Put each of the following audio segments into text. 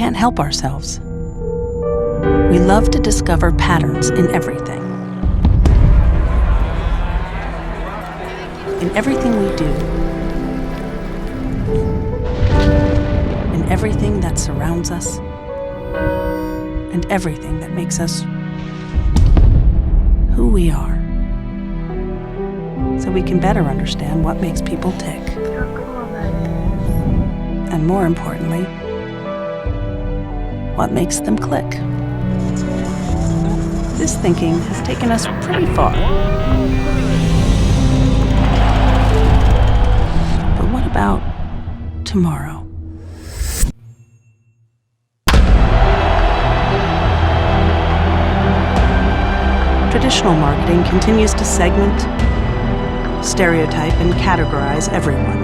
can't help ourselves. We love to discover patterns in everything. In everything we do. In everything that surrounds us. And everything that makes us who we are. So we can better understand what makes people tick. And more importantly, what makes them click. This thinking has taken us pretty far. But what about tomorrow? Traditional marketing continues to segment, stereotype, and categorize everyone,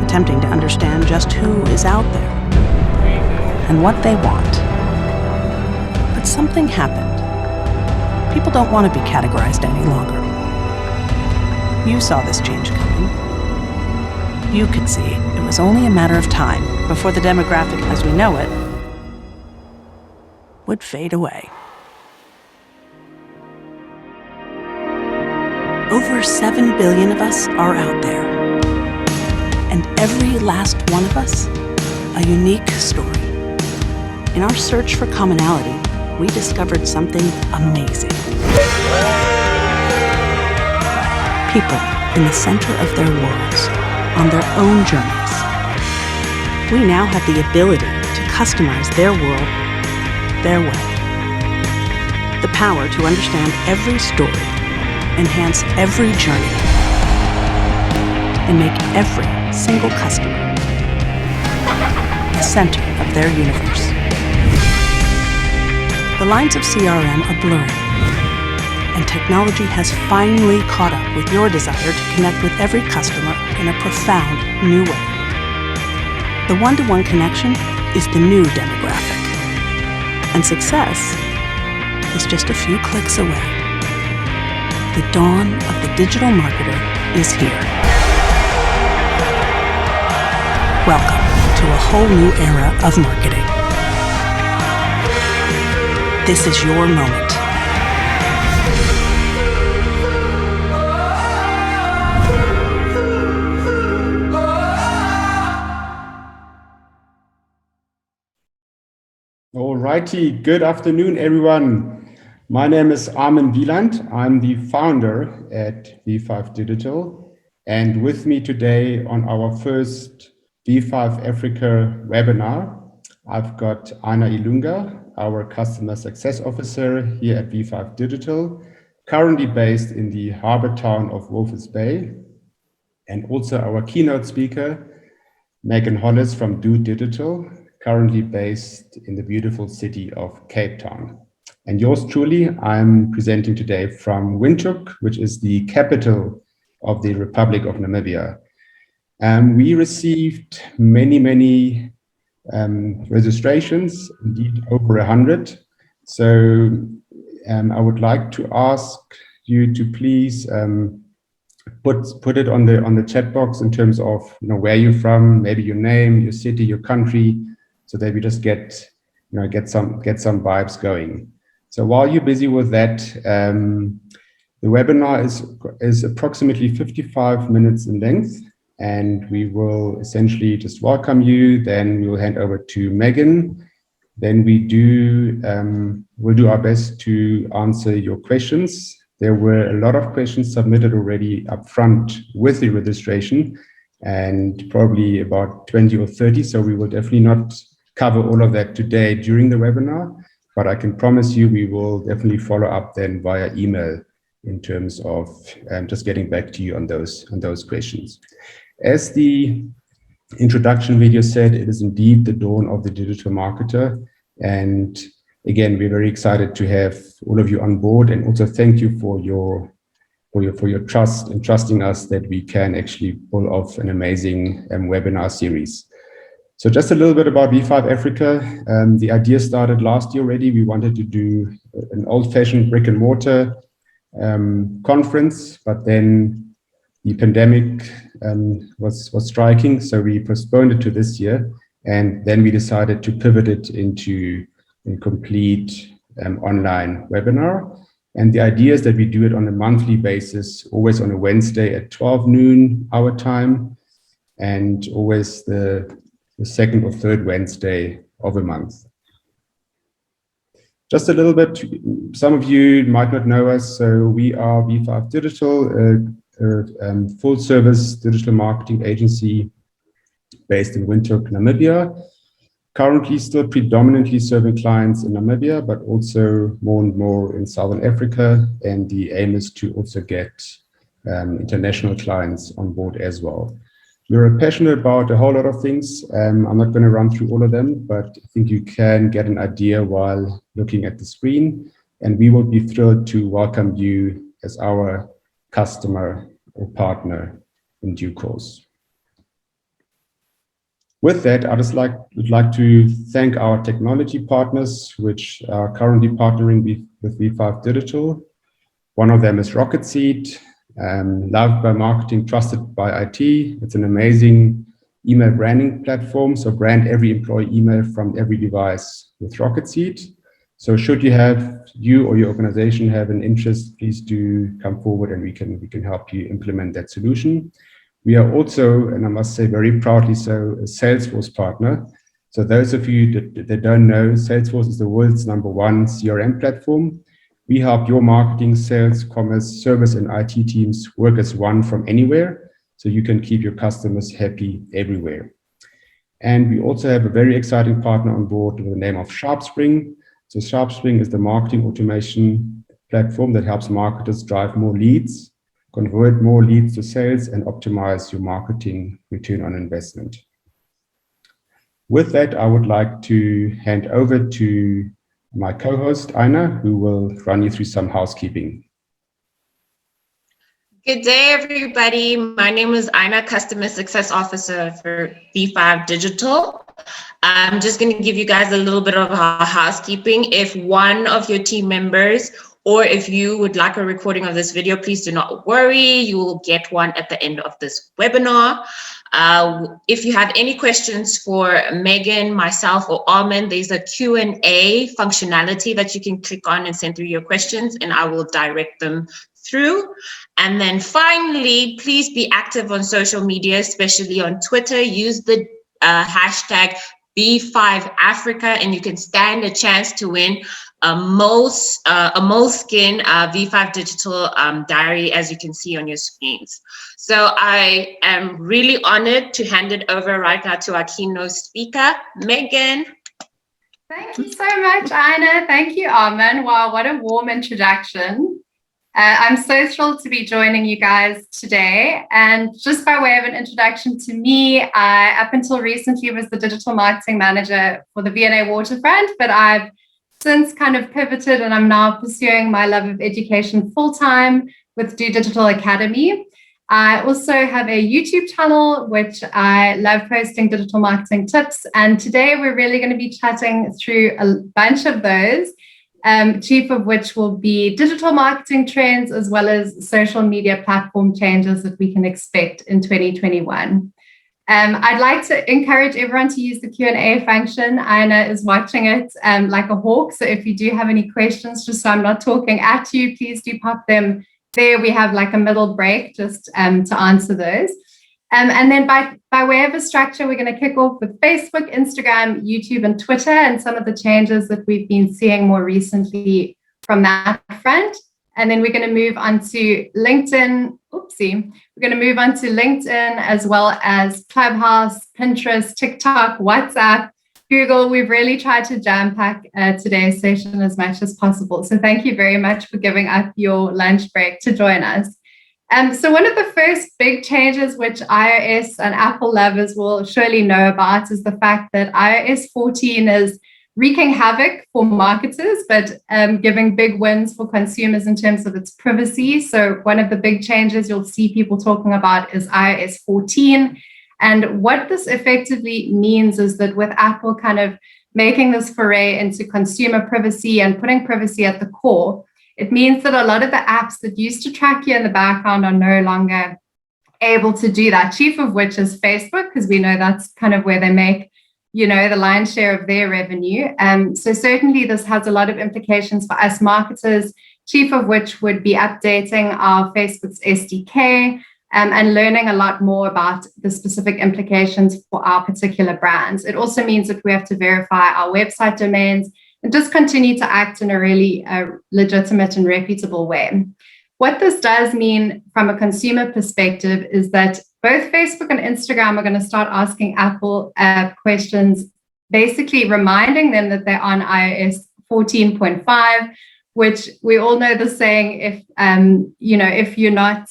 attempting to understand just who is out there and what they want. But something happened. People don't want to be categorized any longer. You saw this change coming. You could see it was only a matter of time before the demographic as we know it would fade away. Over 7 billion of us are out there, and every last one of us, a unique story. In our search for commonality, we discovered something amazing. People in the center of their worlds, on their own journeys. We now have the ability to customize their world, their way. The power to understand every story, enhance every journey, and make every single customer the center of their universe. The lines of CRM are blurring, and technology has finally caught up with your desire to connect with every customer in a profound new way. The one-to-one connection is the new demographic, and success is just a few clicks away. The dawn of the digital marketer is here. Welcome to a whole new era of marketing. This is your moment. Alrighty, good afternoon, everyone. My name is Armin Wieland. I'm the founder at V5 Digital. And with me today on our first V5 Africa webinar, I've got Ana Ilunga, our Customer Success Officer here at V5 Digital, currently based in the harbor town of Walvis Bay, and also our keynote speaker, Megan Hollis from Do Digital, currently based in the beautiful city of Cape Town. And yours truly, I'm presenting today from Windhoek, which is the capital of the Republic of Namibia. We received many registrations, indeed over 100. So I would like to ask you to please put it on the chat box in terms of where you're from, maybe your name, your city, your country, so that we just get some vibes going. So while you're busy with that, the webinar is approximately 55 minutes in length, and we will essentially just welcome you. Then we will hand over to Megan. Then we'll do our best to answer your questions. There were a lot of questions submitted already up front with the registration, and probably about 20 or 30. So we will definitely not cover all of that today during the webinar, but I can promise you we will definitely follow up then via email in terms of just getting back to you on those questions. As the introduction video said, it is indeed the dawn of the digital marketer. And again, we're very excited to have all of you on board, and also thank you for your trust and trusting us that we can actually pull off an amazing webinar series. So just a little bit about V5 Africa. The idea started last year already. We wanted to do an old-fashioned brick and mortar conference, but then the pandemic was striking, so we postponed it to this year. And then we decided to pivot it into a complete online webinar. And the idea is that we do it on a monthly basis, always on a Wednesday at 12 noon our time, and always the second or third Wednesday of a month. Just a little bit, some of you might not know us, so we are V5 Digital, a full-service digital marketing agency based in Windhoek, Namibia. Currently still predominantly serving clients in Namibia, but also more and more in Southern Africa. And the aim is to also get international clients on board as well. We're passionate about a whole lot of things. I'm not going to run through all of them, but I think you can get an idea while looking at the screen. And we will be thrilled to welcome you as our customer or partner in due course. With that, I would like to thank our technology partners, which are currently partnering with V5 Digital. One of them is Rocket Seed, loved by marketing, trusted by IT. It's an amazing email branding platform. So brand every employee email from every device with Rocket Seed. So should you or your organization have an interest, please do come forward and we can help you implement that solution. We are also, and I must say very proudly so, a Salesforce partner. So those of you that don't know, Salesforce is the world's #1 CRM platform. We help your marketing, sales, commerce, service, and IT teams work as one from anywhere, so you can keep your customers happy everywhere. And we also have a very exciting partner on board with the name of SharpSpring. So SharpSpring is the marketing automation platform that helps marketers drive more leads, convert more leads to sales, and optimize your marketing return on investment. With that, I would like to hand over to my co-host, Aina, who will run you through some housekeeping. Good day, everybody. My name is Aina, Customer Success Officer for V5 Digital. I'm just going to give you guys a little bit of housekeeping. If one of your team members or if you would like a recording of this video, please do not worry. You will get one at the end of this webinar. If you have any questions for Megan, myself, or Armin, there's a Q&A functionality that you can click on and send through your questions, and I will direct them through. And then finally, please be active on social media, especially on Twitter. Use the hashtag V5Africa, and you can stand a chance to win a moleskin V5 Digital diary, as you can see on your screens. So I am really honored to hand it over right now to our keynote speaker, Megan. Thank you so much, Aina. Thank you, Armin. Wow, what a warm introduction. I'm so thrilled to be joining you guys today. And just by way of an introduction to me, I, up until recently, was the digital marketing manager for the V&A Waterfront, but I've since kind of pivoted and I'm now pursuing my love of education full-time with Do Digital Academy. I also have a YouTube channel, which I love posting digital marketing tips. And today we're really going to be chatting through a bunch of those, chief of which will be digital marketing trends, as well as social media platform changes that we can expect in 2021. I'd like to encourage everyone to use the Q&A function. Aina is watching it like a hawk. So if you do have any questions, just so I'm not talking at you, please do pop them there. We have like a middle break just to answer those. And then by way of a structure, we're going to kick off with Facebook, Instagram, YouTube, and Twitter, and some of the changes that we've been seeing more recently from that front. And then we're going to move on to LinkedIn. Oopsie. We're going to move on to LinkedIn, as well as Clubhouse, Pinterest, TikTok, WhatsApp, Google. We've really tried to jam pack today's session as much as possible. So thank you very much for giving up your lunch break to join us. So one of the first big changes, which iOS and Apple lovers will surely know about, is the fact that iOS 14 is wreaking havoc for marketers, but giving big wins for consumers in terms of its privacy. So one of the big changes you'll see people talking about is iOS 14. And what this effectively means is that with Apple kind of making this foray into consumer privacy and putting privacy at the core, it means that a lot of the apps that used to track you in the background are no longer able to do that, chief of which is Facebook, because we know that's kind of where they make the lion's share of their revenue. So certainly this has a lot of implications for us marketers, chief of which would be updating our Facebook's SDK and learning a lot more about the specific implications for our particular brands. It also means that we have to verify our website domains and just continue to act in a really legitimate and reputable way. What this does mean from a consumer perspective is that both Facebook and Instagram are going to start asking Apple questions, basically reminding them that they're on iOS 14.5, which we all know the saying, if you're not,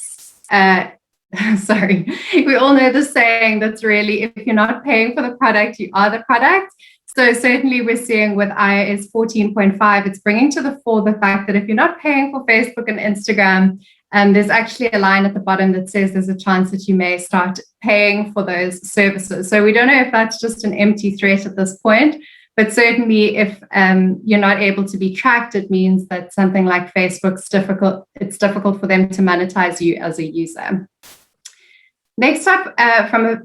we all know the saying that's really, if you're not paying for the product, you are the product. So certainly we're seeing with iOS 14.5, it's bringing to the fore the fact that if you're not paying for Facebook and Instagram, there's actually a line at the bottom that says there's a chance that you may start paying for those services. So we don't know if that's just an empty threat at this point, but certainly if you're not able to be tracked, it means that something like Facebook's difficult. It's difficult for them to monetize you as a user. Next up, from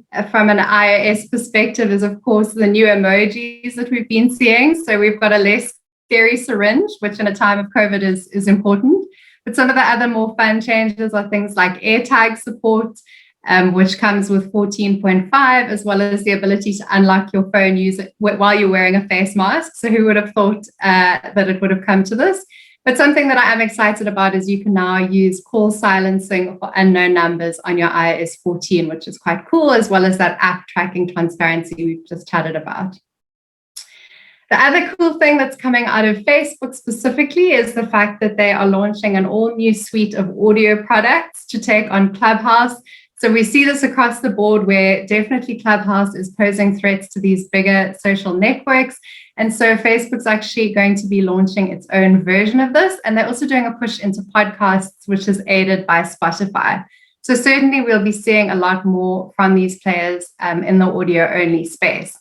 an iOS perspective, is of course the new emojis that we've been seeing. So we've got a less scary syringe, which in a time of COVID is important. But some of the other more fun changes are things like AirTag support, which comes with 14.5, as well as the ability to unlock your phone while you're wearing a face mask. So who would have thought that it would have come to this? But something that I am excited about is you can now use call silencing for unknown numbers on your iOS 14, which is quite cool, as well as that app tracking transparency we've just chatted about. The other cool thing that's coming out of Facebook specifically is the fact that they are launching an all-new suite of audio products to take on Clubhouse. So we see this across the board where definitely Clubhouse is posing threats to these bigger social networks. And so Facebook's actually going to be launching its own version of this. And they're also doing a push into podcasts, which is aided by Spotify. So certainly we'll be seeing a lot more from these players in the audio-only space.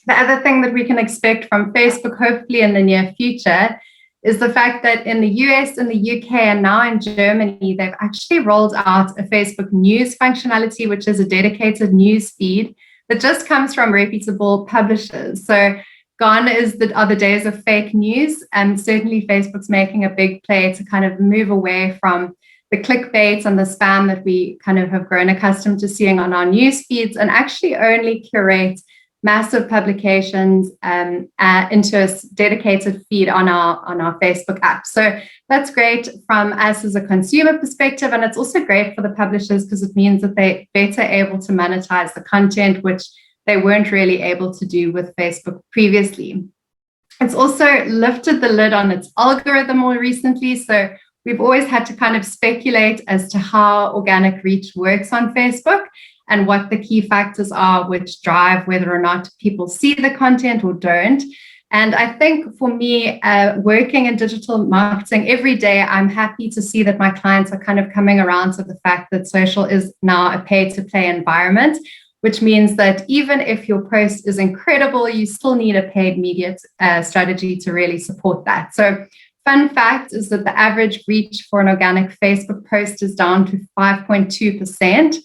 The other thing that we can expect from Facebook, hopefully in the near future, is the fact that in the US and the UK and now in Germany, they've actually rolled out a Facebook News functionality, which is a dedicated news feed that just comes from reputable publishers. So gone are the days of fake news, and certainly Facebook's making a big play to kind of move away from the clickbait and the spam that we kind of have grown accustomed to seeing on our news feeds, and actually only curate massive publications into a dedicated feed on our Facebook app. So that's great from us as a consumer perspective, and it's also great for the publishers because it means that they're better able to monetize the content, which they weren't really able to do with Facebook previously. It's also lifted the lid on its algorithm more recently. So we've always had to kind of speculate as to how organic reach works on Facebook and what the key factors are which drive whether or not people see the content or don't. And I think for me, working in digital marketing every day, I'm happy to see that my clients are kind of coming around to the fact that social is now a pay-to-play environment, which means that even if your post is incredible, you still need a paid media strategy to really support that. So fun fact is that the average reach for an organic Facebook post is down to 5.2%.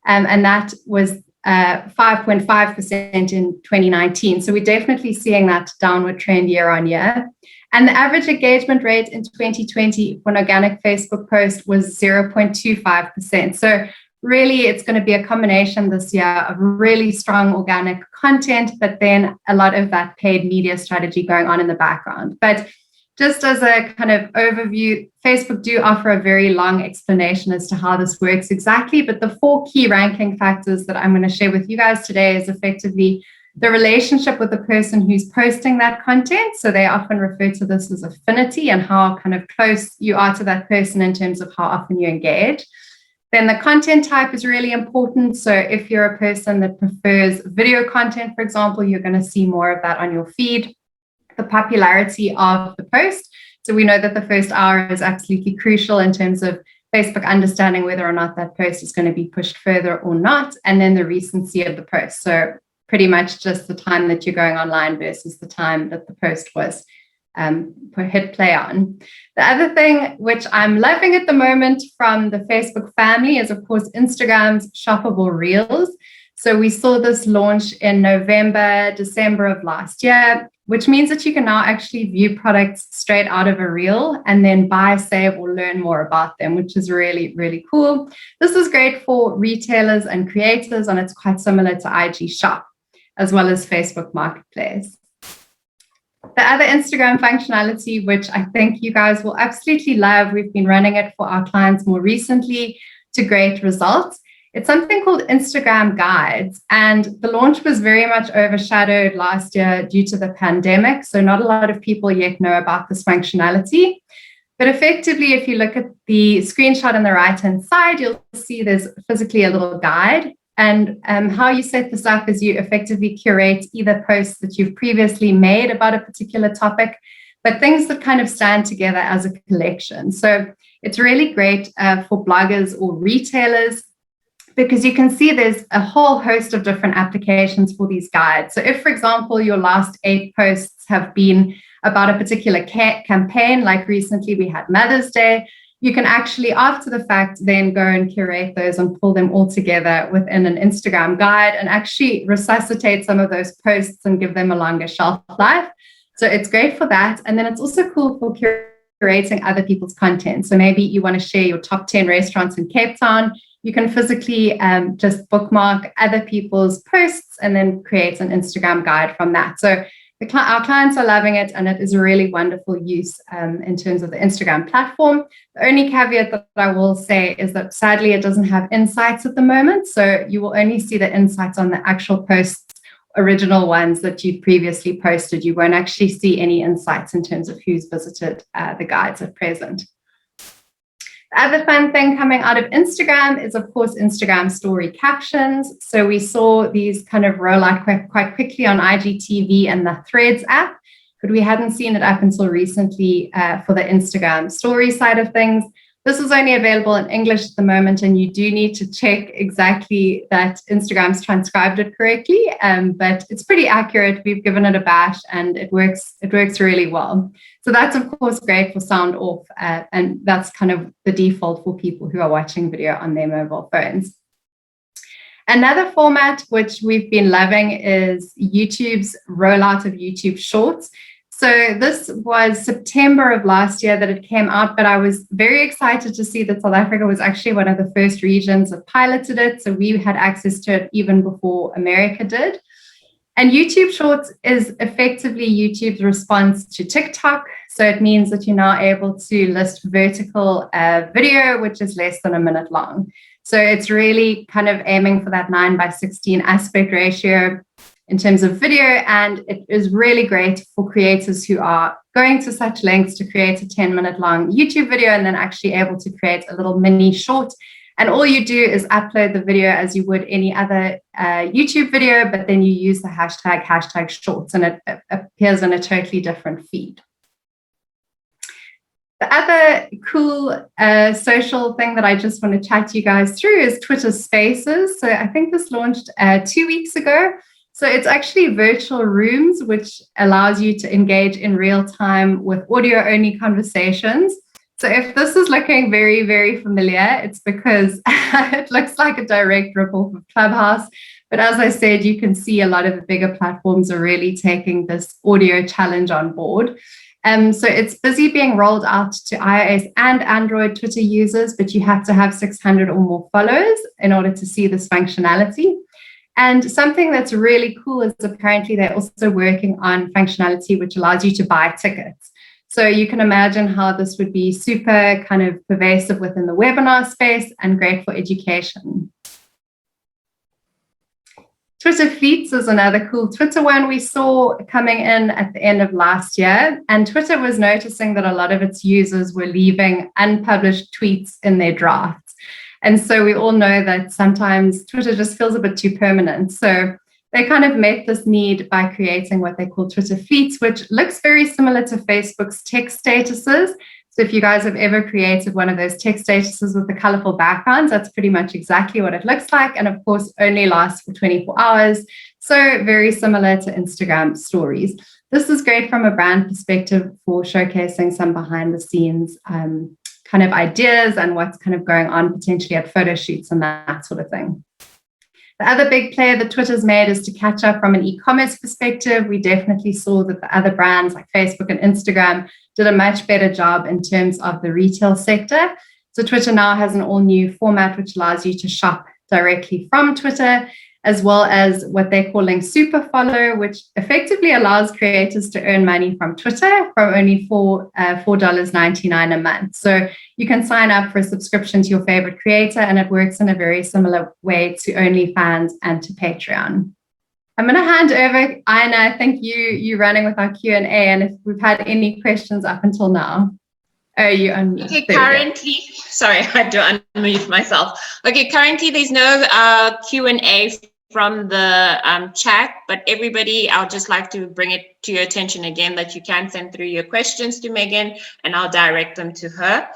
And that was 5.5% in 2019. So we're definitely seeing that downward trend year on year. And the average engagement rate in 2020 for an organic Facebook post was 0.25%. So really, it's going to be a combination this year of really strong organic content, but then a lot of that paid media strategy going on in the background. But just as a kind of overview, Facebook do offer a very long explanation as to how this works exactly, but the 4 key ranking factors that I'm going to share with you guys today is effectively the relationship with the person who's posting that content. So they often refer to this as affinity and how kind of close you are to that person in terms of how often you engage. Then the content type is really important. So if you're a person that prefers video content, for example, you're going to see more of that on your feed. The popularity of the post. So we know that the first hour is absolutely crucial in terms of Facebook understanding whether or not that post is going to be pushed further or not. And then the recency of the post. So pretty much just the time that you're going online versus the time that the post was hit play on. The other thing which I'm loving at the moment from the Facebook family is, of course, Instagram's shoppable reels. So we saw this launch in November, December of last year, which means that you can now actually view products straight out of a reel and then buy, save, or learn more about them, which is really, really cool. This is great for retailers and creators, and it's quite similar to IG Shop, as well as Facebook Marketplace. The other Instagram functionality, which I think you guys will absolutely love, we've been running it for our clients more recently to great results. It's something called Instagram Guides, and the launch was very much overshadowed last year due to the pandemic, so not a lot of people yet know about this functionality. But effectively, if you look at the screenshot on the right-hand side, you'll see there's physically a little guide. And how you set this up is you effectively curate either posts that you've previously made about a particular topic, but things that kind of stand together as a collection. So it's really great for bloggers or retailers, because you can see there's a whole host of different applications for these guides. So if, for example, your last 8 posts have been about a particular campaign, like recently we had Mother's Day, you can actually, after the fact, then go and curate those and pull them all together within an Instagram guide and actually resuscitate some of those posts and give them a longer shelf life. So it's great for that. And then it's also cool for curating other people's content. So maybe you want to share your top 10 restaurants in Cape Town. You can physically just bookmark other people's posts and then create an Instagram guide from that. So our clients are loving it, and it is a really wonderful use in terms of the Instagram platform. The only caveat that I will say is that sadly it doesn't have insights at the moment. So you will only see the insights on the actual posts, original ones that you previously posted. You won't actually see any insights in terms of who's visited the guides at present. The other fun thing coming out of Instagram is, of course, Instagram story captions. So we saw these kind of roll out quite quickly on IGTV and the Threads app, but we hadn't seen it up until recently for the Instagram story side of things. This is only available in English at the moment, and you do need to check exactly that Instagram's transcribed it correctly, but it's pretty accurate. We've given it a bash, and it works really well. So that's, of course, great for sound off, and that's kind of the default for people who are watching video on their mobile phones. Another format which we've been loving is YouTube's rollout of YouTube Shorts. So this was September of last year that it came out, but I was very excited to see that South Africa was actually one of the first regions that piloted it. So we had access to it even before America did. And YouTube Shorts is effectively YouTube's response to TikTok. So it means that you're now able to list vertical video, which is less than a minute long. So it's really kind of aiming for that 9:16 aspect ratio in terms of video, and it is really great for creators who are going to such lengths to create a 10-minute long YouTube video and then actually able to create a little mini short. And all you do is upload the video as you would any other YouTube video, but then you use the hashtag shorts, and it appears in a totally different feed. The other cool social thing that I just want to chat to you guys through is Twitter Spaces. So I think this launched 2 weeks ago. So it's actually virtual rooms, which allows you to engage in real time with audio-only conversations. So if this is looking very, very familiar, it's because it looks like a direct rip-off of Clubhouse. But as I said, you can see a lot of the bigger platforms are really taking this audio challenge on board. So it's busy being rolled out to iOS and Android Twitter users, but you have to have 600 or more followers in order to see this functionality. And something that's really cool is apparently they're also working on functionality which allows you to buy tickets. So you can imagine how this would be super kind of pervasive within the webinar space and great for education. Twitter Fleets is another cool Twitter one we saw coming in at the end of last year. And Twitter was noticing that a lot of its users were leaving unpublished tweets in their drafts. And so we all know that sometimes Twitter just feels a bit too permanent. So they kind of met this need by creating what they call Twitter Fleets, which looks very similar to Facebook's text statuses. So if you guys have ever created one of those text statuses with the colorful backgrounds, that's pretty much exactly what it looks like. And of course, only lasts for 24 hours. So very similar to Instagram stories. This is great from a brand perspective for showcasing some behind the scenes kind of ideas and what's kind of going on potentially at photo shoots and that sort of thing. The other big player that Twitter's made is to catch up from an e-commerce perspective. We definitely saw that the other brands like Facebook and Instagram did a much better job in terms of the retail sector. So Twitter now has an all-new format which allows you to shop directly from Twitter, as well as what they're calling super follow, which effectively allows creators to earn money from Twitter from only $4.99 a month. So you can sign up for a subscription to your favorite creator, and it works in a very similar way to OnlyFans and to Patreon. I'm going to hand over, Ina. I think you running with our Q&A, and if we've had any questions up until now. Oh, you unmute. Okay, currently, sorry, I had to unmute myself. Okay, currently there's no Q&A from the chat, but everybody, I'll just like to bring it to your attention again that you can send through your questions to Megan and I'll direct them to her.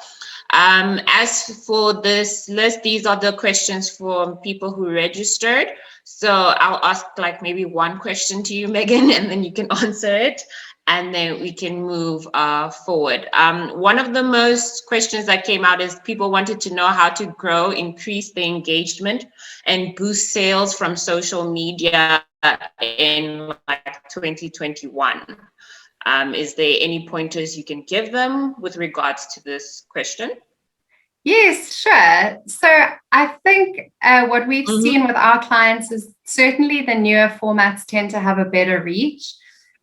As for this list, these are the questions for people who registered. So I'll ask like maybe one question to you, Megan, and then you can answer it. And then we can move forward. One of the most questions that came out is people wanted to know how to grow, increase the engagement, and boost sales from social media in like 2021. Is there any pointers you can give them with regards to this question? Yes, sure. So I think what we've seen with our clients is certainly the newer formats tend to have a better reach.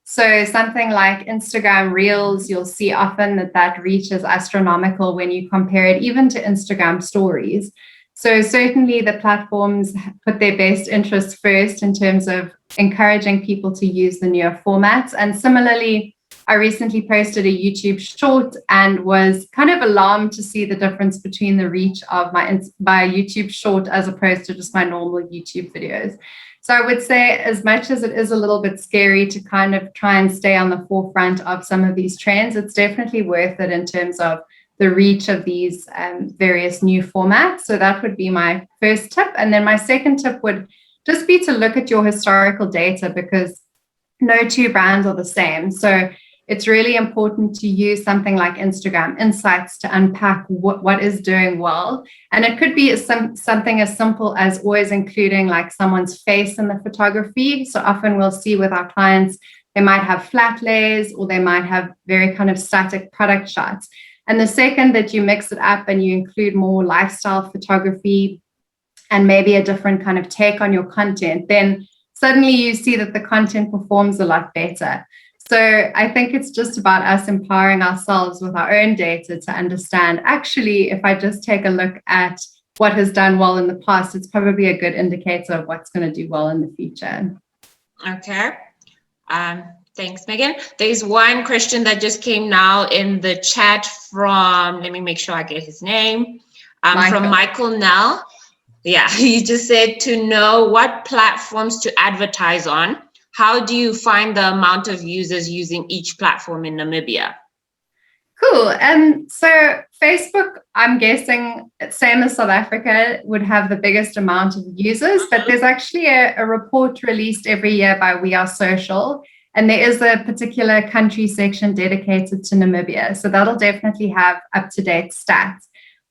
So something like Instagram Reels, you'll see often that reach is astronomical when you compare it even to Instagram Stories. So certainly the platforms put their best interests first in terms of encouraging people to use the newer formats. And similarly, I recently posted a YouTube short and was kind of alarmed to see the difference between the reach of my YouTube short as opposed to just my normal YouTube videos. So I would say, as much as it is a little bit scary to kind of try and stay on the forefront of some of these trends, it's definitely worth it in terms of the reach of these various new formats. So that would be my first tip. And then my second tip would just be to look at your historical data, because no two brands are the same. So it's really important to use something like Instagram Insights to unpack what is doing well. And it could be something as simple as always including like someone's face in the photography. So often we'll see with our clients, they might have flat lays or they might have very kind of static product shots. And the second that you mix it up and you include more lifestyle photography and maybe a different kind of take on your content, then suddenly you see that the content performs a lot better. So I think it's just about us empowering ourselves with our own data to understand, actually, if I just take a look at what has done well in the past, it's probably a good indicator of what's going to do well in the future. Okay. Thanks, Megan. There's one question that just came now in the chat from, let me make sure I get his name, from Michael Nell. Yeah, he just said to know what platforms to advertise on. How do you find the amount of users using each platform in Namibia? Cool. So Facebook, I'm guessing, same as South Africa, would have the biggest amount of users, but there's actually a report released every year by We Are Social, and there is a particular country section dedicated to Namibia. So that'll definitely have up-to-date stats.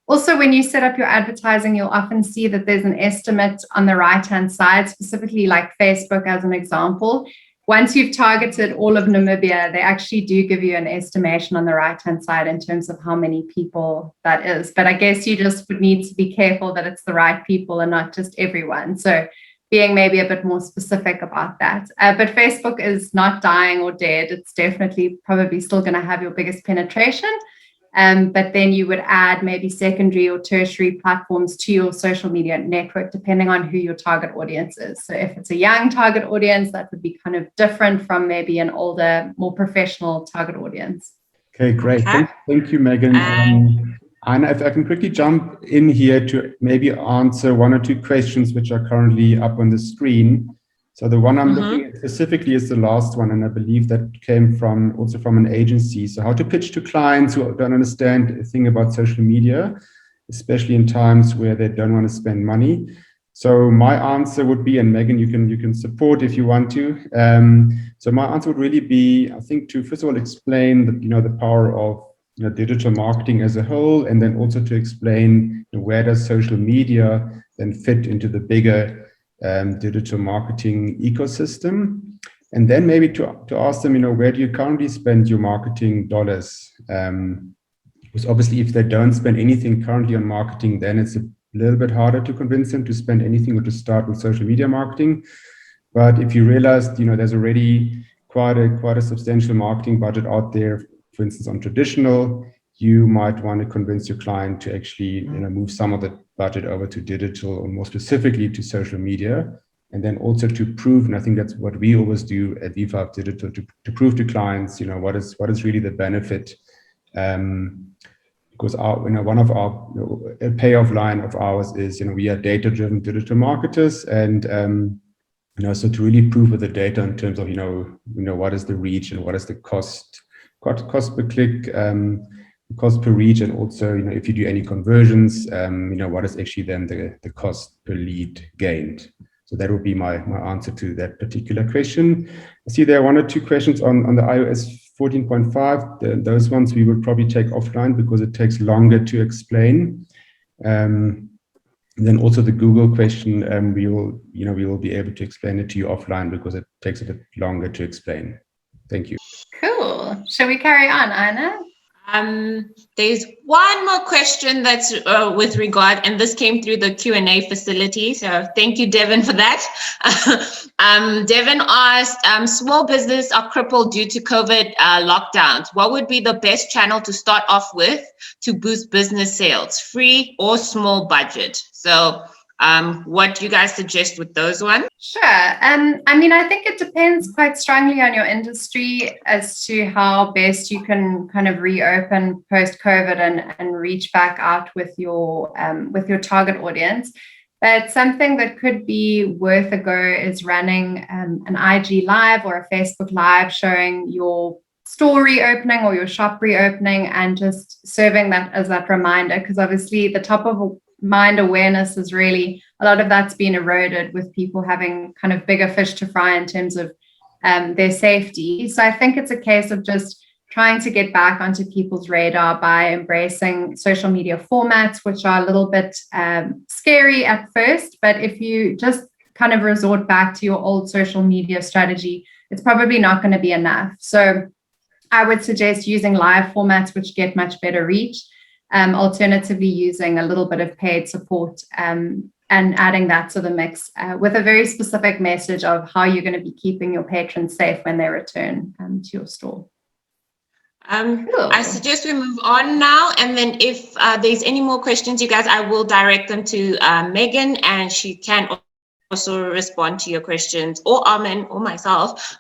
Also, when you set up your advertising, you'll often see that there's an estimate on the right-hand side, specifically like Facebook as an example. Once you've targeted all of Namibia, they actually do give you an estimation on the right-hand side in terms of how many people that is. But I guess you just would need to be careful that it's the right people and not just everyone. So being maybe a bit more specific about that. But Facebook is not dying or dead. It's definitely probably still going to have your biggest penetration. But then you would add maybe secondary or tertiary platforms to your social media network, depending on who your target audience is. So if it's a young target audience, that would be kind of different from maybe an older, more professional target audience. Okay, great. Thank you, Megan. Anna, if I can quickly jump in here to maybe answer one or two questions which are currently up on the screen. So the one I'm looking at specifically is the last one, and I believe that came also from an agency. So how to pitch to clients who don't understand a thing about social media, especially in times where they don't want to spend money. So my answer would be, and Megan, you can support if you want to. So my answer would really be, I think, to first of all explain the power of digital marketing as a whole, and then also to explain where does social media then fit into the bigger digital marketing ecosystem. And then maybe to ask them, where do you currently spend your marketing dollars? Because obviously if they don't spend anything currently on marketing, then it's a little bit harder to convince them to spend anything or to start with social media marketing. But if you realize, there's already quite a substantial marketing budget out there, for instance, on traditional, you might want to convince your client to actually move some of the budget over to digital, or more specifically to social media. And then also to prove, and I think that's what we always do at V5 Digital, to prove to clients, what is really the benefit. Because one of our a payoff line of ours is, we are data-driven digital marketers, and so to really prove with the data in terms of, what is the reach and what is the cost per click, cost per reach, and also, if you do any conversions, what is actually then the cost per lead gained. So that would be my answer to that particular question. I see there are one or two questions on the iOS 14.5. Those ones we will probably take offline because it takes longer to explain. Then also the Google question, we will be able to explain it to you offline because it takes a bit longer to explain. Thank you. Cool. Shall we carry on, Anna? There's one more question that's with regard, and this came through the Q&A facility. So thank you, Devin, for that. Devin asked, small business are crippled due to COVID lockdowns. What would be the best channel to start off with to boost business sales, free or small budget? So what do you guys suggest with those ones? Sure. I think it depends quite strongly on your industry as to how best you can kind of reopen post-COVID and reach back out with your target audience. But something that could be worth a go is running an IG live or a Facebook live showing your store reopening or your shop reopening, and just serving that as that reminder, because obviously the top of mind awareness is really, a lot of that's been eroded with people having kind of bigger fish to fry in terms of their safety. So I think it's a case of just trying to get back onto people's radar by embracing social media formats, which are a little bit scary at first. But if you just kind of resort back to your old social media strategy, it's probably not going to be enough. So I would suggest using live formats, which get much better reach. Alternatively, using a little bit of paid support and adding that to the mix with a very specific message of how you're going to be keeping your patrons safe when they return to your store. Cool. I suggest we move on now, and then if there's any more questions, you guys, I will direct them to Megan, and she can also respond to your questions, or Armin or myself.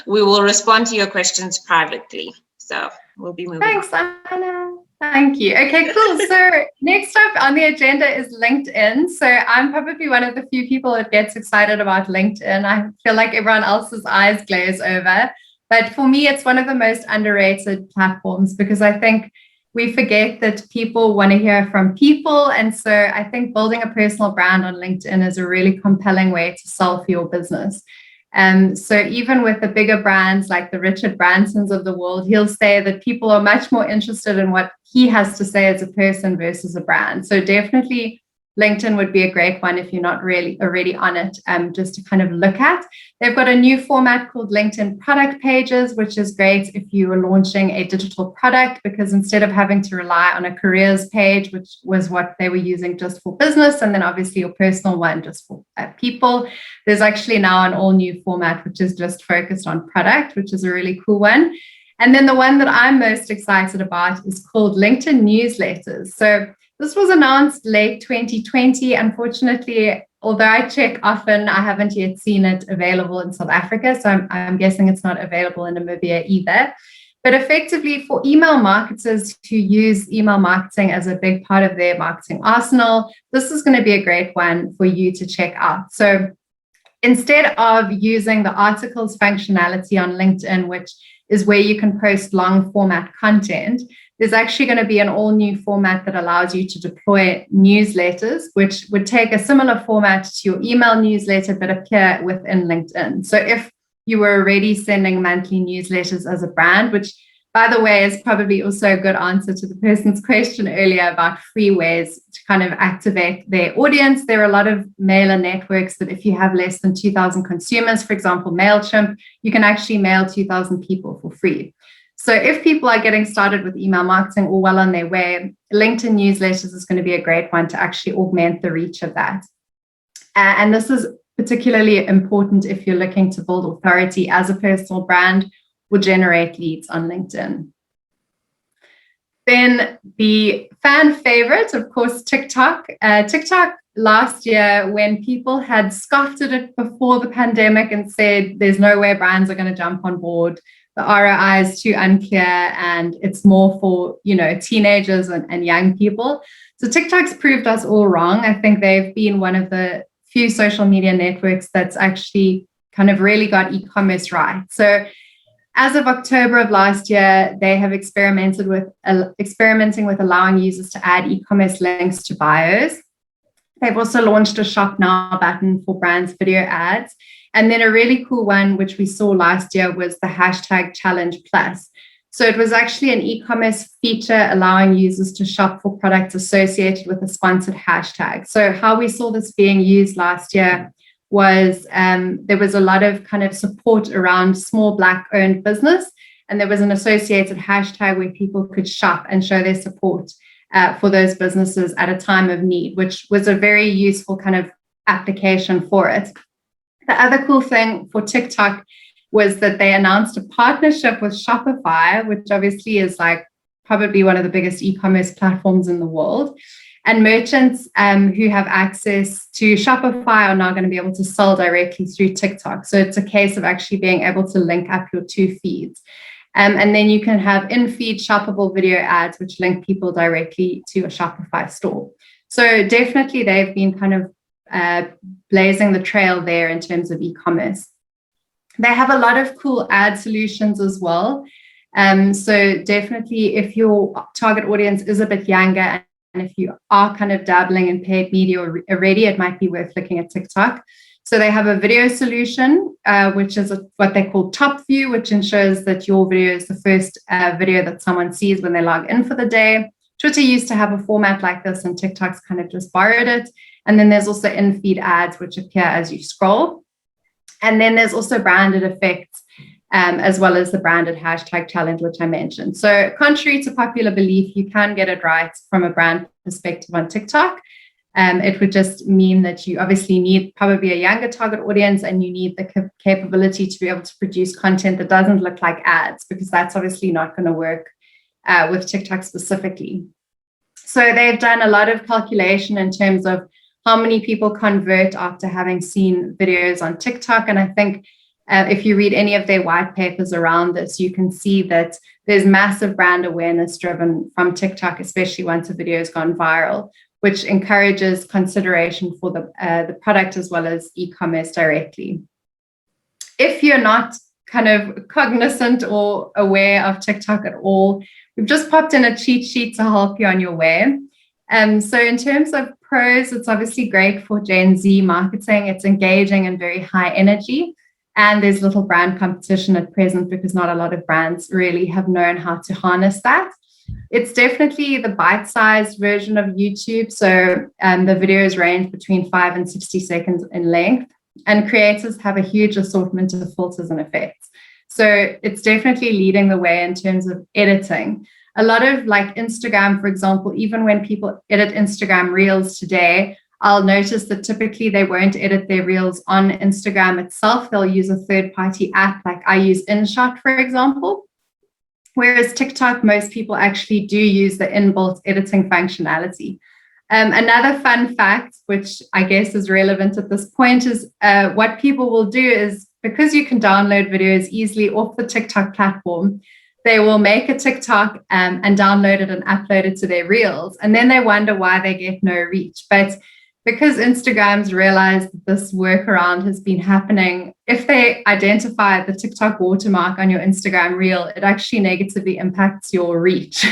We will respond to your questions privately. So we'll be moving on. Thanks, Anna. Thank you. Okay, cool. So next up on the agenda is LinkedIn. So I'm probably one of the few people that gets excited about LinkedIn. I feel like everyone else's eyes glaze over. But for me, it's one of the most underrated platforms because I think we forget that people want to hear from people. And so I think building a personal brand on LinkedIn is a really compelling way to sell for your business. So even with the bigger brands like the Richard Bransons of the world, he'll say that people are much more interested in what he has to say as a person versus a brand. So definitely LinkedIn would be a great one if you're not really already on it, just to kind of look at. They've got a new format called LinkedIn product pages, which is great if you are launching a digital product, because instead of having to rely on a careers page, which was what they were using just for business, and then obviously your personal one just for people, there's actually now an all new format, which is just focused on product, which is a really cool one. And then the one that I'm most excited about is called LinkedIn newsletters. So this was announced late 2020. Unfortunately, although I check often, I haven't yet seen it available in South Africa. So I'm guessing it's not available in Namibia either. But effectively, for email marketers who use email marketing as a big part of their marketing arsenal, this is going to be a great one for you to check out. So instead of using the articles functionality on LinkedIn, which is where you can post long format content, there's actually going to be an all new format that allows you to deploy newsletters, which would take a similar format to your email newsletter, but appear within LinkedIn. So if you were already sending monthly newsletters as a brand, which by the way, is probably also a good answer to the person's question earlier about free ways to kind of activate their audience. There are a lot of mailer networks that if you have less than 2,000 consumers, for example, MailChimp, you can actually mail 2,000 people for free. So if people are getting started with email marketing or well on their way, LinkedIn newsletters is going to be a great one to actually augment the reach of that. And this is particularly important if you're looking to build authority as a personal brand or generate leads on LinkedIn. Then the fan favorite, of course, TikTok. TikTok last year, when people had scoffed at it before the pandemic and said there's no way brands are going to jump on board, the ROI is too unclear and it's more for, teenagers and young people. So TikTok's proved us all wrong. I think they've been one of the few social media networks that's actually kind of really got e-commerce right. So as of October of last year, they have experimenting with allowing users to add e-commerce links to bios. They've also launched a Shop Now button for brands' video ads. And then a really cool one, which we saw last year, was the hashtag Challenge Plus. So it was actually an e-commerce feature allowing users to shop for products associated with a sponsored hashtag. So how we saw this being used last year was there was a lot of kind of support around small Black-owned business, and there was an associated hashtag where people could shop and show their support for those businesses at a time of need, which was a very useful kind of application for it. The other cool thing for TikTok was that they announced a partnership with Shopify, which obviously is like probably one of the biggest e-commerce platforms in the world. And merchants who have access to Shopify are now going to be able to sell directly through TikTok. So it's a case of actually being able to link up your two feeds. And then you can have in-feed shoppable video ads, which link people directly to a Shopify store. So definitely they've been kind of blazing the trail there in terms of e-commerce. They have a lot of cool ad solutions as well. So definitely if your target audience is a bit younger and if you are kind of dabbling in paid media already, it might be worth looking at TikTok. So they have a video solution, which is what they call top view, which ensures that your video is the first video that someone sees when they log in for the day. Twitter used to have a format like this and TikTok's kind of just borrowed it. And then there's also in-feed ads, which appear as you scroll. And then there's also branded effects, as well as the branded hashtag challenge, which I mentioned. So contrary to popular belief, you can get it right from a brand perspective on TikTok. It would just mean that you obviously need probably a younger target audience and you need the capability to be able to produce content that doesn't look like ads, because that's obviously not going to work with TikTok specifically. So they've done a lot of calculation in terms of how many people convert after having seen videos on TikTok. And I think if you read any of their white papers around this, you can see that there's massive brand awareness driven from TikTok, especially once a video has gone viral, which encourages consideration for the product as well as e-commerce directly. If you're not kind of cognizant or aware of TikTok at all, we've just popped in a cheat sheet to help you on your way. So in terms of pros, it's obviously great for Gen Z marketing. It's engaging and very high energy. And there's little brand competition at present because not a lot of brands really have known how to harness that. It's definitely the bite-sized version of YouTube. So the videos range between 5 and 60 seconds in length. And creators have a huge assortment of filters and effects. So it's definitely leading the way in terms of editing. A lot of like Instagram, for example, even when people edit Instagram Reels today, I'll notice that typically they won't edit their Reels on Instagram itself. They'll use a third-party app, like I use InShot, for example. Whereas TikTok, most people actually do use the inbuilt editing functionality. Another fun fact, which I guess is relevant at this point, is what people will do is, because you can download videos easily off the TikTok platform, they will make a TikTok and download it and upload it to their Reels. And then they wonder why they get no reach. But because Instagram's realized that this workaround has been happening, if they identify the TikTok watermark on your Instagram Reel, it actually negatively impacts your reach.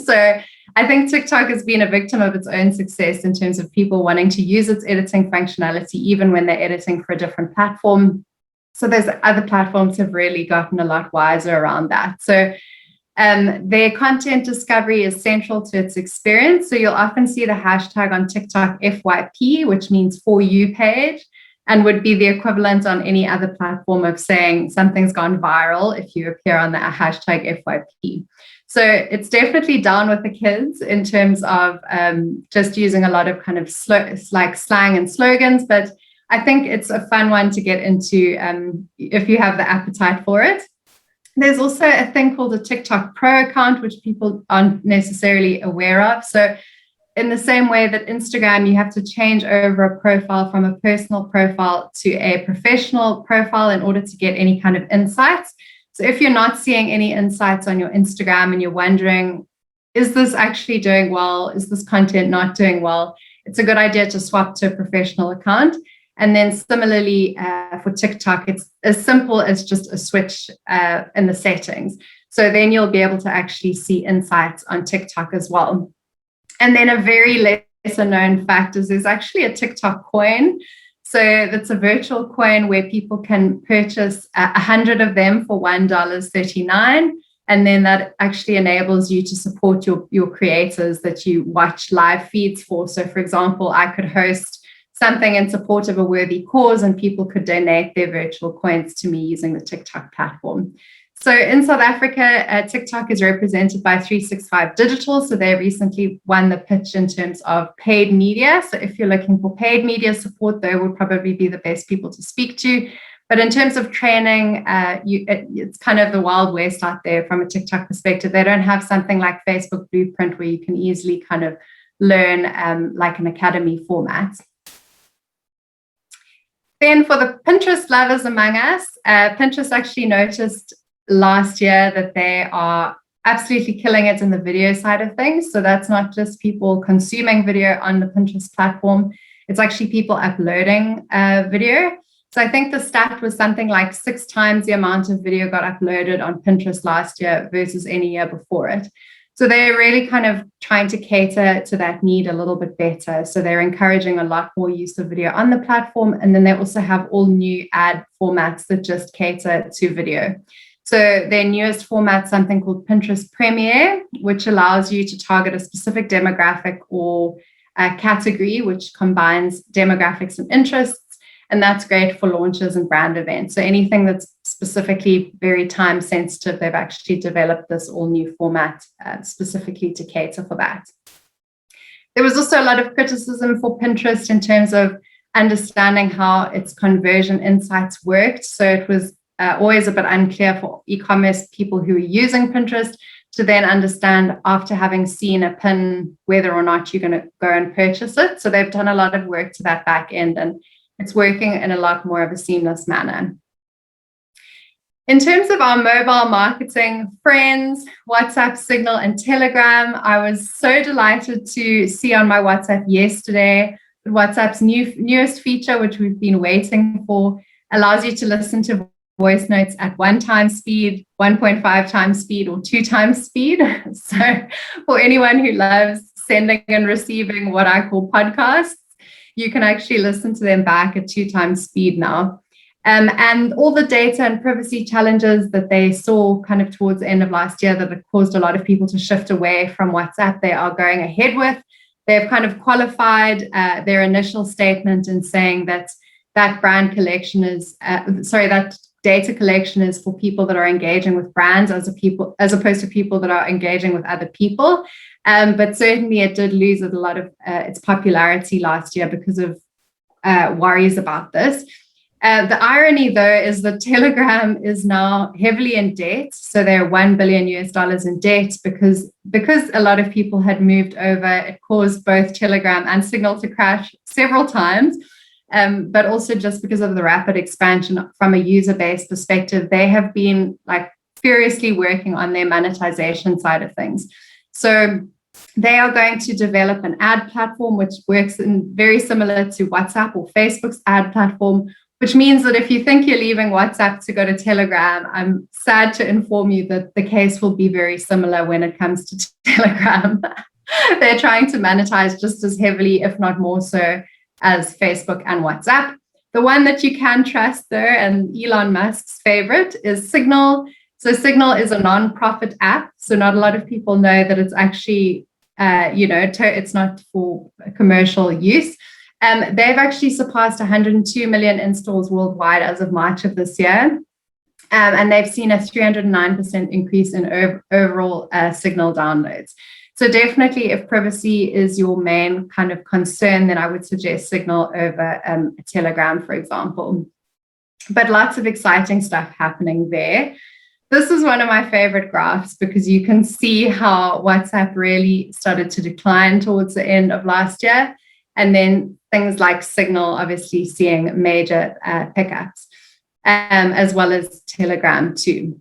So I think TikTok has been a victim of its own success in terms of people wanting to use its editing functionality, even when they're editing for a different platform. So those other platforms have really gotten a lot wiser around that. So Their content discovery is central to its experience. So you'll often see the hashtag on TikTok FYP, which means For You page, and would be the equivalent on any other platform of saying something's gone viral if you appear on the hashtag FYP. So it's definitely down with the kids in terms of just using a lot of kind of like slang and slogans, but I think it's a fun one to get into if you have the appetite for it. There's also a thing called a TikTok Pro account, which people aren't necessarily aware of. So in the same way that Instagram, you have to change over a profile from a personal profile to a professional profile in order to get any kind of insights. So if you're not seeing any insights on your Instagram and you're wondering, is this actually doing well? Is this content not doing well? It's a good idea to swap to a professional account. And then similarly for TikTok, it's as simple as just a switch in the settings. So then you'll be able to actually see insights on TikTok as well. And then a very lesser known fact is there's actually a TikTok coin. So that's a virtual coin where people can purchase 100 of them for $1.39. And then that actually enables you to support your creators that you watch live feeds for. So for example, I could host something in support of a worthy cause and people could donate their virtual coins to me using the TikTok platform. So in South Africa, TikTok is represented by 365 Digital. So they recently won the pitch in terms of paid media. So if you're looking for paid media support, they would probably be the best people to speak to. But in terms of training, it's kind of the Wild West out there from a TikTok perspective. They don't have something like Facebook Blueprint where you can easily kind of learn like an academy format. Then for the Pinterest lovers among us, Pinterest actually noticed last year that they are absolutely killing it in the video side of things. So that's not just people consuming video on the Pinterest platform. It's actually people uploading video. So I think the stat was something like 6 times the amount of video got uploaded on Pinterest last year versus any year before it. So they're really kind of trying to cater to that need a little bit better. So they're encouraging a lot more use of video on the platform. And then they also have all new ad formats that just cater to video. So their newest format, something called Pinterest Premiere, which allows you to target a specific demographic or a category, which combines demographics and interests. And that's great for launches and brand events. So anything that's specifically very time sensitive, they've actually developed this all new format specifically to cater for that. There was also a lot of criticism for Pinterest in terms of understanding how its conversion insights worked. So it was always a bit unclear for e-commerce people who are using Pinterest to then understand after having seen a pin whether or not you're going to go and purchase it. So they've done a lot of work to that back end, and it's working in a lot more of a seamless manner. In terms of our mobile marketing friends, WhatsApp, Signal, and Telegram, I was so delighted to see on my WhatsApp yesterday that WhatsApp's newest feature, which we've been waiting for, allows you to listen to voice notes at 1 times speed, 1.5 times speed, or 2 times speed. So for anyone who loves sending and receiving what I call podcasts, you can actually listen to them back at 2 times speed now. And all the data and privacy challenges that they saw kind of towards the end of last year that had caused a lot of people to shift away from WhatsApp, they are going ahead with. They've kind of qualified their initial statement in saying that brand collection is, that data collection is for people that are engaging with brands as opposed to people that are engaging with other people. But certainly it did lose a lot of its popularity last year because of worries about this. The irony, though, is that Telegram is now heavily in debt. So they're $1 billion in debt because a lot of people had moved over. It caused both Telegram and Signal to crash several times. But also just because of the rapid expansion from a user base perspective, they have been like furiously working on their monetization side of things. So they are going to develop an ad platform which works in very similar to WhatsApp or Facebook's ad platform, which means that if you think you're leaving WhatsApp to go to Telegram, I'm sad to inform you that the case will be very similar when it comes to Telegram. They're trying to monetize just as heavily, if not more so, as Facebook and WhatsApp. The one that you can trust, though, and Elon Musk's favorite, is Signal. So Signal is a non-profit app. So not a lot of people know that it's actually, it's not for commercial use. They've actually surpassed 102 million installs worldwide as of March of this year. And they've seen a 309% increase in overall Signal downloads. So definitely, if privacy is your main kind of concern, then I would suggest Signal over Telegram, for example. But lots of exciting stuff happening there. This is one of my favorite graphs because you can see how WhatsApp really started to decline towards the end of last year. And then things like Signal obviously seeing major pickups, as well as Telegram too.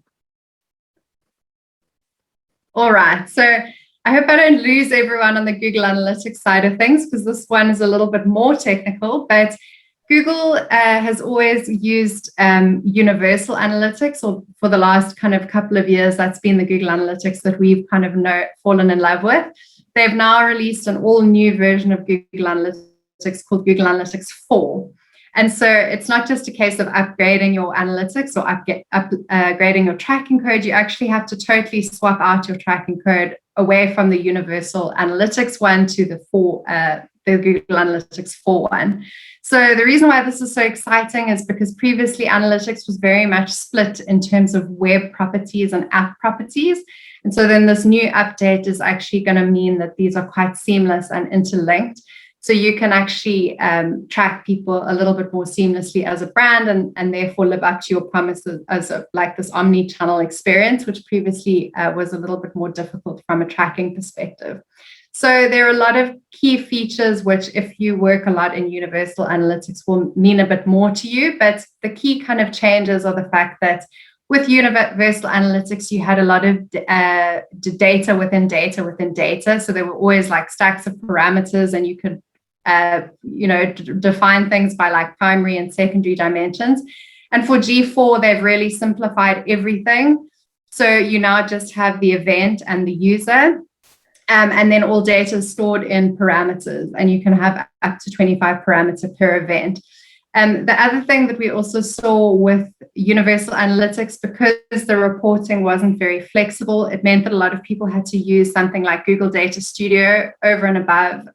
All right, so I hope I don't lose everyone on the Google Analytics side of things because this one is a little bit more technical, but Google has always used universal analytics, or for the last kind of couple of years, that's been the Google Analytics that we've kind of fallen in love with. They've now released an all new version of Google Analytics called Google Analytics 4. And so it's not just a case of upgrading your analytics or upgrading your tracking code. You actually have to totally swap out your tracking code away from the universal analytics one to the Google Analytics 4 one. So the reason why this is so exciting is because previously analytics was very much split in terms of web properties and app properties. And so then this new update is actually going to mean that these are quite seamless and interlinked. So you can actually track people a little bit more seamlessly as a brand and therefore live up to your promises as like this omni-channel experience, which previously was a little bit more difficult from a tracking perspective. So there are a lot of key features which, if you work a lot in universal analytics, will mean a bit more to you. But the key kind of changes are the fact that with universal analytics, you had a lot of data within data within data. So there were always like stacks of parameters, and you could define things by like primary and secondary dimensions. And for G4, they've really simplified everything. So you now just have the event and the user. And then all data is stored in parameters, and you can have up to 25 parameters per event. The other thing that we also saw with universal analytics, because the reporting wasn't very flexible, it meant that a lot of people had to use something like Google Data Studio over and above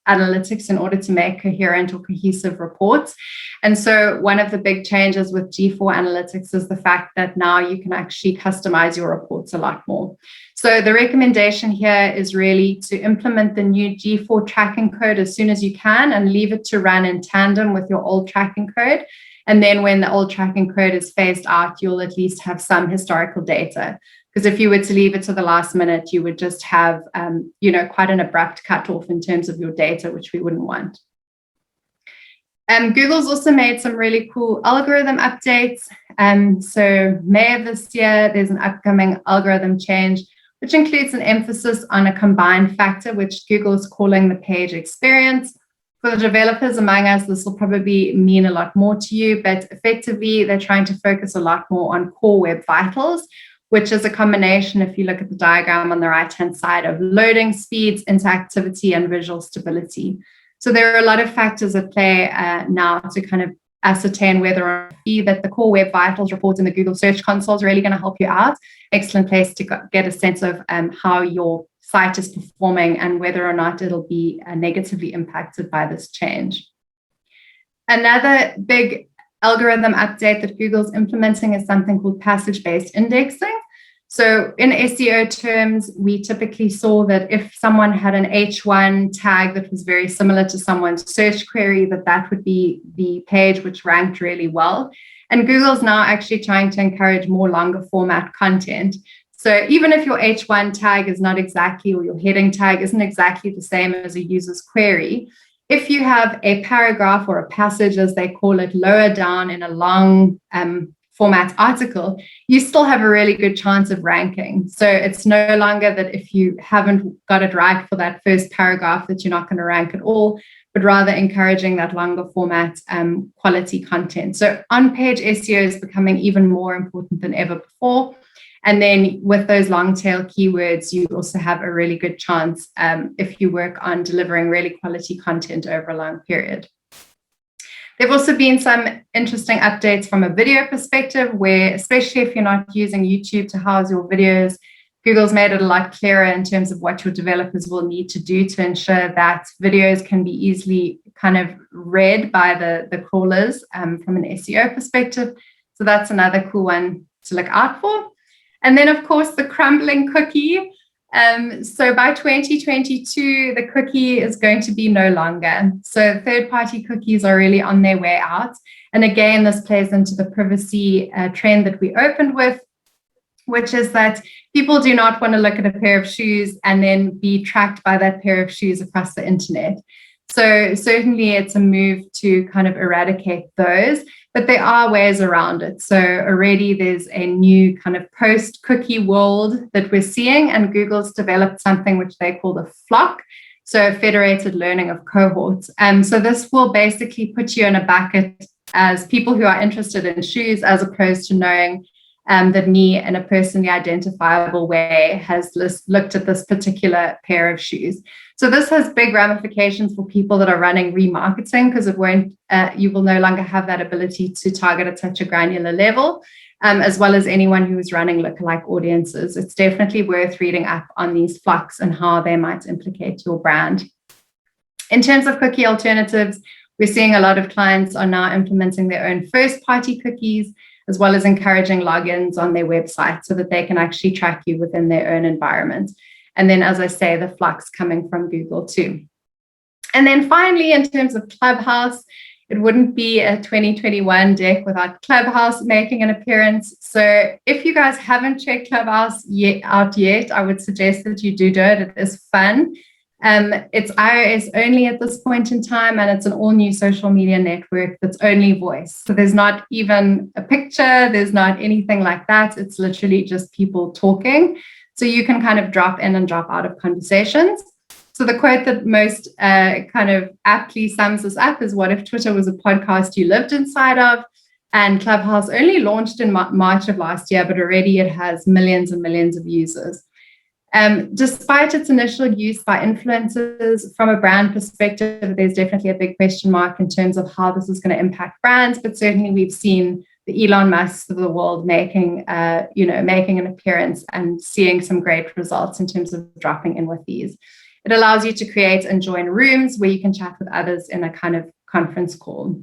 analytics in order to make coherent or cohesive reports. And so one of the big changes with G4 Analytics is the fact that now you can actually customize your reports a lot more. So the recommendation here is really to implement the new G4 tracking code as soon as you can and leave it to run in tandem with your old tracking code. And then when the old tracking code is phased out, you'll at least have some historical data. Because if you were to leave it to the last minute, you would just have, quite an abrupt cutoff in terms of your data, which we wouldn't want. Google's also made some really cool algorithm updates. So May of this year, there's an upcoming algorithm change, which includes an emphasis on a combined factor, which Google is calling the page experience. For the developers among us, this will probably mean a lot more to you, but effectively, they're trying to focus a lot more on core web vitals, which is a combination, if you look at the diagram on the right-hand side, of loading speeds, interactivity, and visual stability. So there are a lot of factors at play now to kind of ascertain whether or not that the core web vitals report in the Google Search Console is really going to help you out. Excellent place to get a sense of how your site is performing and whether or not it'll be negatively impacted by this change. Another big algorithm update that Google's implementing is something called passage-based indexing. So in SEO terms, we typically saw that if someone had an H1 tag that was very similar to someone's search query, that would be the page which ranked really well. And Google's now actually trying to encourage more longer format content. So even if your H1 tag is not exactly, or your heading tag isn't exactly the same as a user's query, if you have a paragraph or a passage, as they call it, lower down in a long format article, you still have a really good chance of ranking. So it's no longer that if you haven't got it right for that first paragraph that you're not going to rank at all, but rather encouraging that longer format quality content. So on-page SEO is becoming even more important than ever before. And then with those long tail keywords, you also have a really good chance if you work on delivering really quality content over a long period. There've also been some interesting updates from a video perspective where, especially if you're not using YouTube to house your videos, Google's made it a lot clearer in terms of what your developers will need to do to ensure that videos can be easily kind of read by the crawlers from an SEO perspective. So that's another cool one to look out for. And then, of course, the crumbling cookie. So by 2022, the cookie is going to be no longer. So third-party cookies are really on their way out. And again, this plays into the privacy trend that we opened with, which is that people do not want to look at a pair of shoes and then be tracked by that pair of shoes across the internet. So certainly it's a move to kind of eradicate those, but there are ways around it. So already there's a new kind of post-cookie world that we're seeing, and Google's developed something which they call the flock, so federated learning of cohorts. So this will basically put you in a bucket as people who are interested in shoes, as opposed to knowing that me in a personally identifiable way has looked at this particular pair of shoes. So this has big ramifications for people that are running remarketing, because it won't, you will no longer have that ability to target at such a granular level, as well as anyone who is running lookalike audiences. It's definitely worth reading up on these flocks and how they might implicate your brand. In terms of cookie alternatives, we're seeing a lot of clients are now implementing their own first-party cookies, as well as encouraging logins on their website so that they can actually track you within their own environment. And then, as I say, the flux coming from Google too. And then finally, in terms of Clubhouse, it wouldn't be a 2021 deck without Clubhouse making an appearance. So if you guys haven't checked Clubhouse out yet, I would suggest that you do it. It is fun. It's iOS only at this point in time, and it's an all new social media network that's only voice. So there's not even a picture, there's not anything like that. It's literally just people talking. So you can kind of drop in and drop out of conversations. So the quote that most kind of aptly sums this up is, what if Twitter was a podcast you lived inside of? And Clubhouse only launched in March of last year, but already it has millions and millions of users. Despite its initial use by influencers, from a brand perspective, there's definitely a big question mark in terms of how this is going to impact brands. But certainly we've seen the Elon Musks of the world making an appearance and seeing some great results in terms of dropping in with these. It allows you to create and join rooms where you can chat with others in a kind of conference call.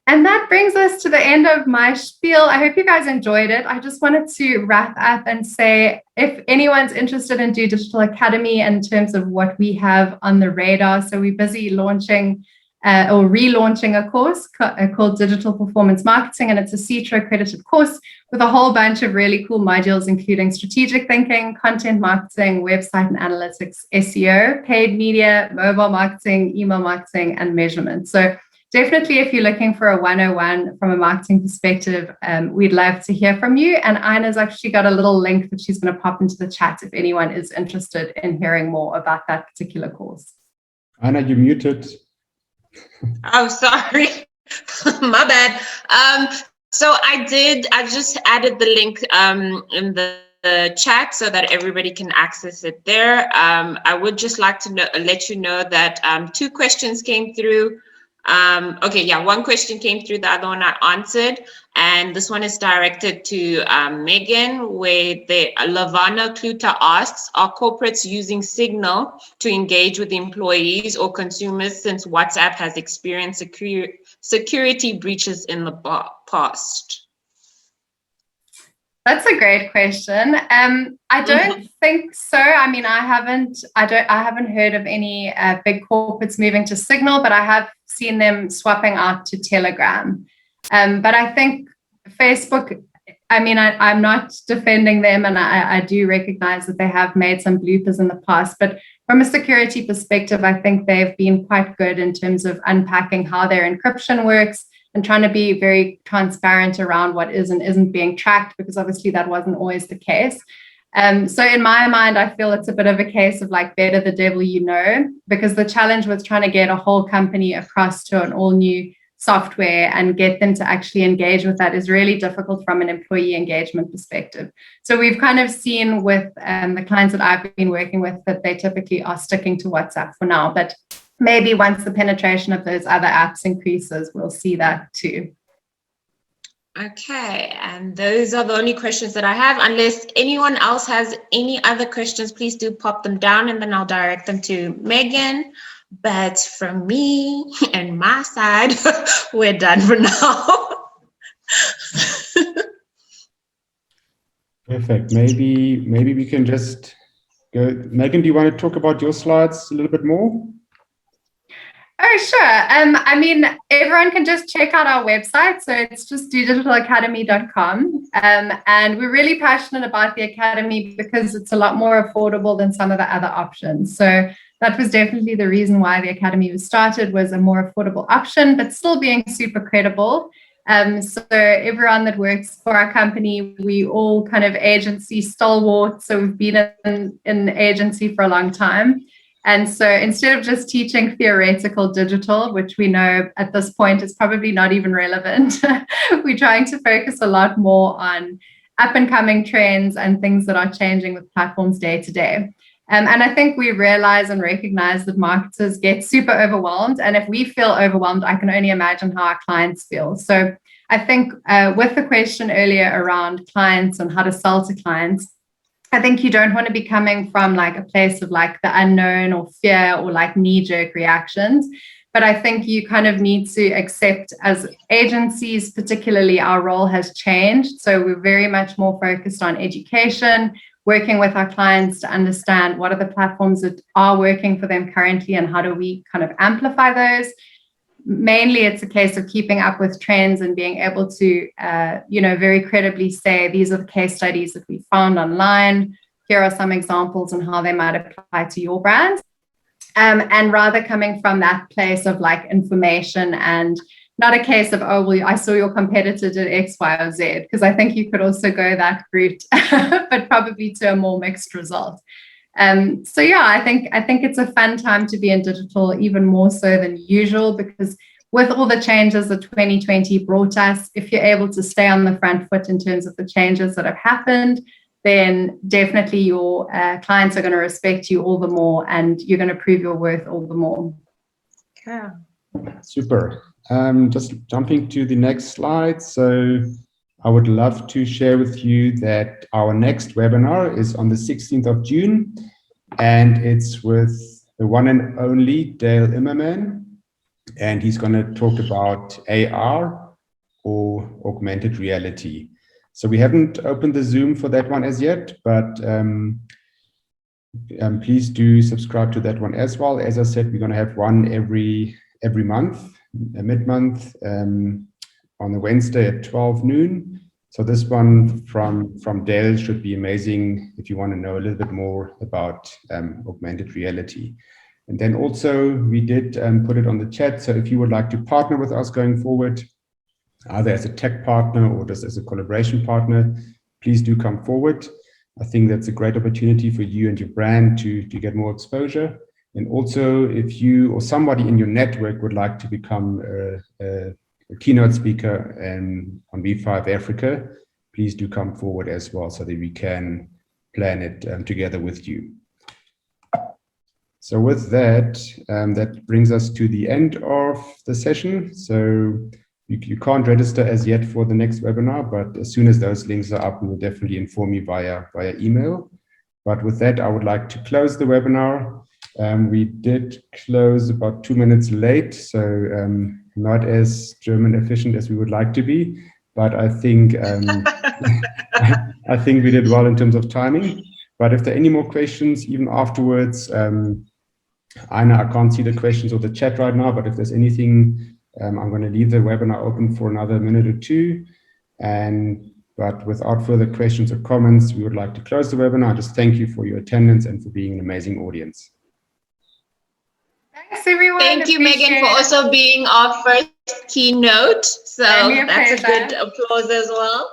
And that brings us to the end of my spiel. I hope you guys enjoyed it. I just wanted to wrap up and say, if anyone's interested in Do Digital Academy in terms of what we have on the radar, so we're busy launching or relaunching a course called Digital Performance Marketing, and it's a CITRA accredited course with a whole bunch of really cool modules, including strategic thinking, content marketing, website and analytics, SEO, paid media, mobile marketing, email marketing, and measurement. So definitely, if you're looking for a 101 from a marketing perspective, we'd love to hear from you. And Ina's actually got a little link that she's going to pop into the chat if anyone is interested in hearing more about that particular course. Ina, you muted. Oh, sorry. My bad. So I just added the link in the chat so that everybody can access it there. I would just like to let you know that 2 questions came through. One question came through, the other one I answered, and this one is directed to Megan, where Lavana Kluta asks, are corporates using Signal to engage with employees or consumers since WhatsApp has experienced security breaches in the past? That's a great question. I don't think so. I mean, I haven't heard of any big corporates moving to Signal, but I have seen them swapping out to Telegram. But I think Facebook, I mean, I'm not defending them, and I do recognize that they have made some bloopers in the past. But from a security perspective, I think they've been quite good in terms of unpacking how their encryption works and trying to be very transparent around what is and isn't being tracked, because obviously that wasn't always the case. So in my mind, I feel it's a bit of a case of like better the devil you know, because the challenge was trying to get a whole company across to an all new software and get them to actually engage with that is really difficult from an employee engagement perspective. So we've kind of seen with the clients that I've been working with that they typically are sticking to WhatsApp for now. But maybe once the penetration of those other apps increases, we'll see that too. Okay, and those are the only questions that I have. Unless anyone else has any other questions, please do pop them down and then I'll direct them to Megan. But from me and my side, we're done for now. Perfect. Maybe we can just go. Megan, do you want to talk about your slides a little bit more? Oh, sure. I mean, everyone can just check out our website. So it's just digitalacademy.com. And we're really passionate about the Academy because it's a lot more affordable than some of the other options. So that was definitely the reason why the Academy was started, was a more affordable option, but still being super credible. So everyone that works for our company, we all kind of agency stalwarts. So we've been in agency for a long time. And so instead of just teaching theoretical digital, which we know at this point is probably not even relevant, we're trying to focus a lot more on up and coming trends and things that are changing with platforms day to day. And I think we realize and recognize that marketers get super overwhelmed. And if we feel overwhelmed, I can only imagine how our clients feel. So I think with the question earlier around clients and how to sell to clients, I think you don't want to be coming from like a place of like the unknown or fear or like knee-jerk reactions. But I think you kind of need to accept, as agencies, particularly, our role has changed. So we're very much more focused on education, working with our clients to understand what are the platforms that are working for them currently and how do we kind of amplify those. Mainly, it's a case of keeping up with trends and being able to, very credibly say, these are the case studies that we found online. Here are some examples and how they might apply to your brand. And rather coming from that place of like information and not a case of, oh, well, I saw your competitor did X, Y, or Z, because I think you could also go that route, but probably to a more mixed result. So yeah, I think it's a fun time to be in digital, even more so than usual, because with all the changes that 2020 brought us, if you're able to stay on the front foot in terms of the changes that have happened, then definitely your clients are going to respect you all the more, and you're going to prove your worth all the more. Yeah. Super. Just jumping to the next slide. So I would love to share with you that our next webinar is on the 16th of June, and it's with the one and only Dale Immerman, and he's going to talk about AR, or augmented reality. So we haven't opened the Zoom for that one as yet, but please do subscribe to that one as well. As I said, we're going to have one every month, mid-month, on the Wednesday at 12 noon. So this one from Dale should be amazing if you want to know a little bit more about augmented reality. And then also we did put it on the chat. So if you would like to partner with us going forward, either as a tech partner or just as a collaboration partner, please do come forward. I think that's a great opportunity for you and your brand to get more exposure. And also, if you or somebody in your network would like to become a keynote speaker on V5 Africa, please do come forward as well so that we can plan it together with you. So with that, that brings us to the end of the session. So you can't register as yet for the next webinar, but as soon as those links are up, we will definitely inform you via email. But with that, I would like to close the webinar. We did close about 2 minutes late, so not as German efficient as we would like to be, but I think I think we did well in terms of timing. But if there are any more questions, even afterwards, Aina, I can't see the questions or the chat right now, but if there's anything, I'm going to leave the webinar open for another minute or two. But without further questions or comments, we would like to close the webinar. Just thank you for your attendance and for being an amazing audience. Thanks, everyone. Thank you, Megan, for also being our first keynote. So that's a good applause as well.